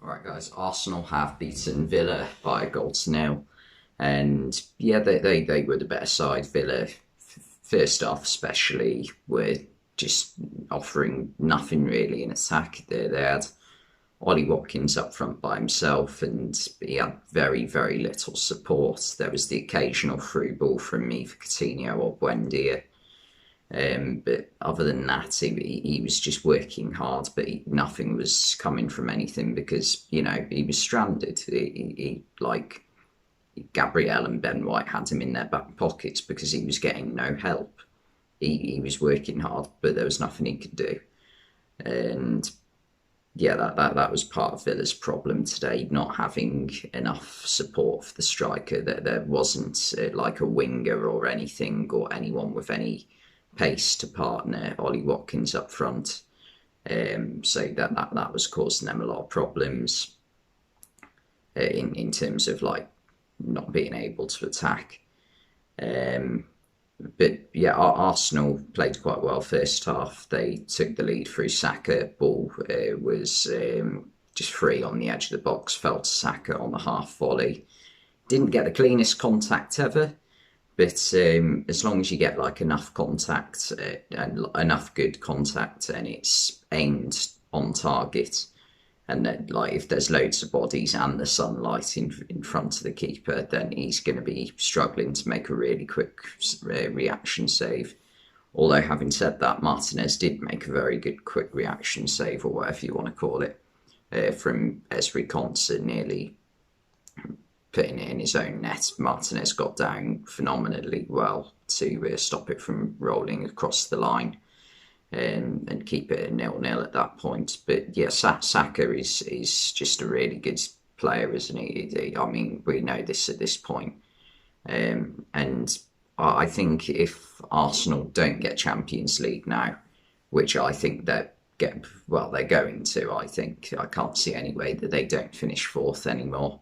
Alright guys, Arsenal have beaten Villa by a goal to nil. And yeah, they were the better side. Villa, first half especially, were just offering nothing really in attack. They had Ollie Watkins up front by himself, and he had very, very little support. There was the occasional through ball from me for Coutinho or Buendia. But other than that, he was just working hard, but nothing was coming from anything because, he was stranded. Like Gabriel and Ben White had him in their back pockets because he was getting no help. He was working hard, but there was nothing he could do. And yeah, that was part of Villa's problem today, not having enough support for the striker. There wasn't like a winger or anything or anyone with any pace to partner Ollie Watkins up front. So that was causing them a lot of problems in terms of like not being able to attack. But yeah, Arsenal played quite well first half. They took the lead through Saka. Ball was just free on the edge of the box, fell to Saka on the half volley. Didn't get the cleanest contact ever, but as long as you get like enough contact and enough good contact, and it's aimed on target, and then like if there's loads of bodies and the sunlight in front of the keeper, then he's going to be struggling to make a really quick reaction save. Although having said that, Martinez did make a very good quick reaction save, or whatever you want to call it, from Esri Konsa, nearly putting it in his own net. Martinez got down phenomenally well to stop it from rolling across the line and keep it 0-0 at that point. But yeah, Saka is just a really good player, isn't he? I mean, we know this at this point. And I think if Arsenal don't get Champions League now, which I think they're going to, I can't see any way that they don't finish fourth anymore.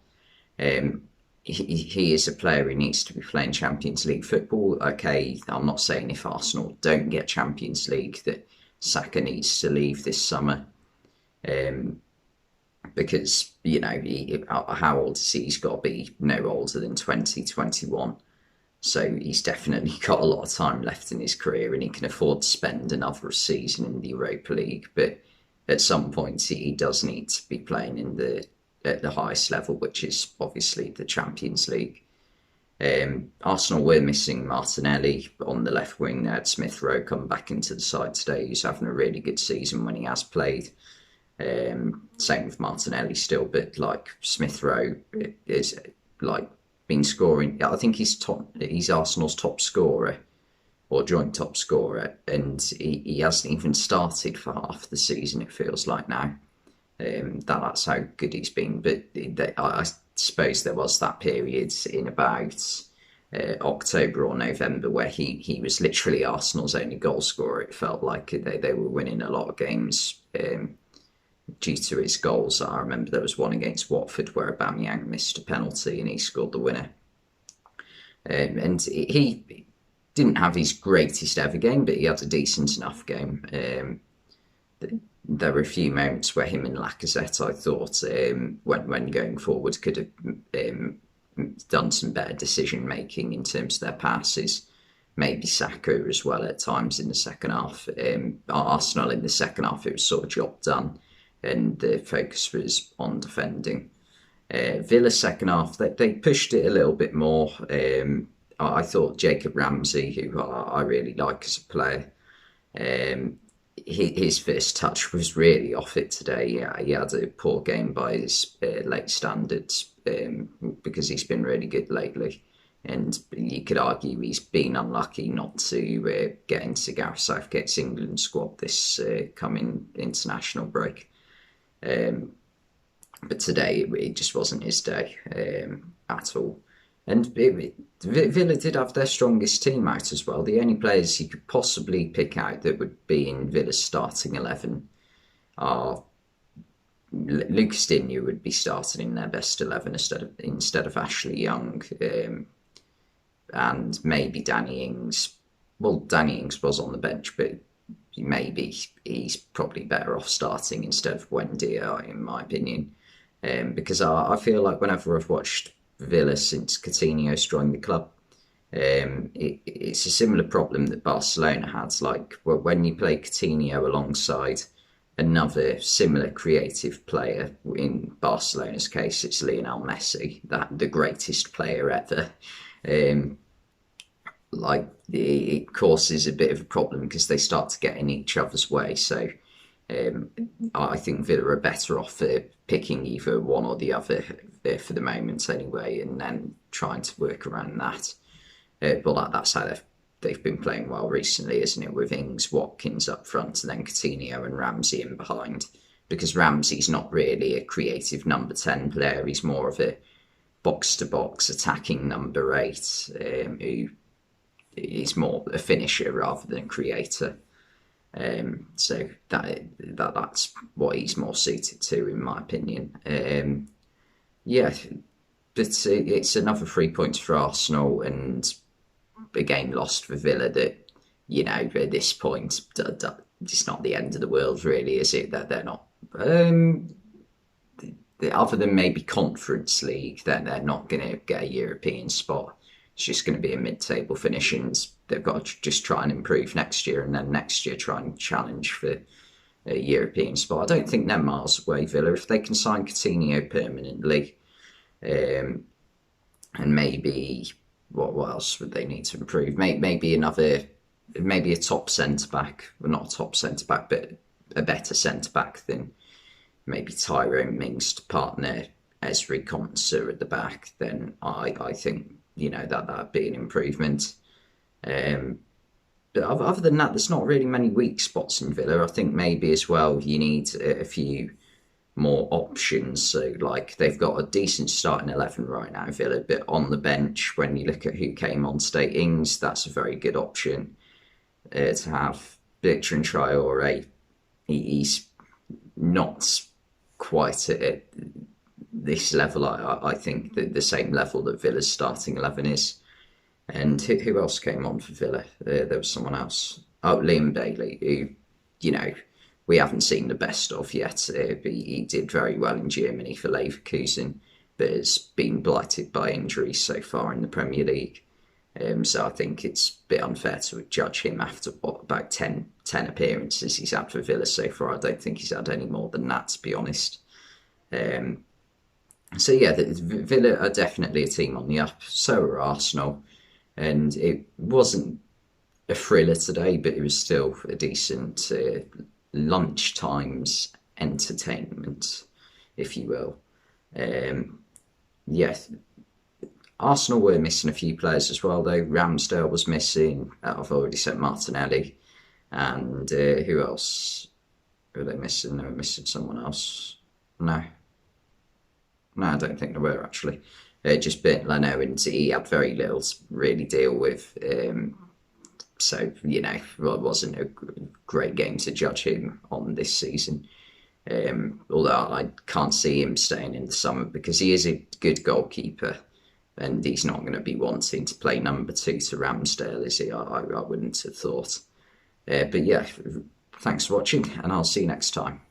He is a player who needs to be playing Champions League football. Okay, I'm not saying if Arsenal don't get Champions League that Saka needs to leave this summer, because how old is he? He's got to be no older than 2021. So he's definitely got a lot of time left in his career, and he can afford to spend another season in the Europa League. But at some point, he does need to be playing at the highest level, which is obviously the Champions League. Arsenal were missing Martinelli on the left wing. They had Smith Rowe come back into the side today. He's having a really good season when he has played. Same with Martinelli still, but like Smith Rowe is like been scoring. I think he's Arsenal's top scorer or joint top scorer, and he hasn't even started for half the season, it feels like now. That's how good he's been. But I suppose there was that period in about October or November where he was literally Arsenal's only goal scorer. It felt like they were winning a lot of games due to his goals. I remember there was one against Watford where Aubameyang missed a penalty and he scored the winner. And he didn't have his greatest ever game, but he had a decent enough game. There were a few moments where him and Lacazette, I thought, when going forward, could have done some better decision making in terms of their passes. Maybe Saka as well at times in the second half. Arsenal in the second half, it was sort of job done, and the focus was on defending. Villa second half, they pushed it a little bit more. I thought Jacob Ramsey, who I really like as a player, his first touch was really off it today. Yeah, he had a poor game by his late standards, because he's been really good lately. And you could argue he's been unlucky not to get into Gareth Southgate's England squad this coming international break. But today it just wasn't his day at all. And Villa did have their strongest team out as well. The only players you could possibly pick out that would be in Villa's starting 11 are Lucas Digne would be starting in their best 11 instead of Ashley Young, and maybe Danny Ings. Well, Danny Ings was on the bench, but maybe he's probably better off starting instead of Buendia, in my opinion. Because I feel like whenever I've watched Villa since Coutinho's joined the club, it's a similar problem that Barcelona had. Like when you play Coutinho alongside another similar creative player, in Barcelona's case, it's Lionel Messi, that the greatest player ever. Um, like it causes a bit of a problem because they start to get in each other's way. So um, I think Villa are better off picking either one or the other for the moment anyway, and then trying to work around that. But that's how they've been playing well recently, isn't it? With Ings, Watkins up front, and then Coutinho and Ramsey in behind. Because Ramsey's not really a creative number 10 player, he's more of a box to box attacking number 8 who is more a finisher rather than a creator. So that's what he's more suited to, in my opinion. Yeah, but it's another 3 points for Arsenal and a game lost for Villa that, at this point, it's not the end of the world, really, is it? That they're not. Other than maybe Conference League, then they're not going to get a European spot. It's just going to be a mid-table finish, and they've got to just try and improve next year, and then next year try and challenge for a European spot. I don't think they're miles away, Villa. If they can sign Coutinho permanently, and maybe what else would they need to improve? Maybe a top centre back, well, not a top centre back, but a better centre back than maybe Tyrone Mings to partner Ezri Konsa at the back. Then I think that'd be an improvement. But other than that, there's not really many weak spots in Villa. I think maybe as well you need a few more options. So like they've got a decent starting 11 right now, Villa, but on the bench, when you look at who came on today, Ings, that's a very good option to have. Bertrand Traore, he's not quite at this level. I think the same level that Villa's starting 11 is. And who else came on for Villa? There was someone else. Oh, Liam Bailey, who, we haven't seen the best of yet. He did very well in Germany for Leverkusen, but has been blighted by injuries so far in the Premier League. So I think it's a bit unfair to judge him after about 10 appearances he's had for Villa so far. I don't think he's had any more than that, to be honest. So yeah, Villa are definitely a team on the up. So are Arsenal. And it wasn't a thriller today, but it was still a decent lunchtime's entertainment, if you will. Yeah, Arsenal were missing a few players as well, though. Ramsdale was missing. I've already said Martinelli. And who else were they missing? They were missing someone else. No, I don't think they were, actually. Just Bernd Leno, and he had very little to really deal with. So, it wasn't a great game to judge him on this season. Although I can't see him staying in the summer because he is a good goalkeeper and he's not going to be wanting to play number 2 to Ramsdale, is he? I wouldn't have thought. But yeah, thanks for watching and I'll see you next time.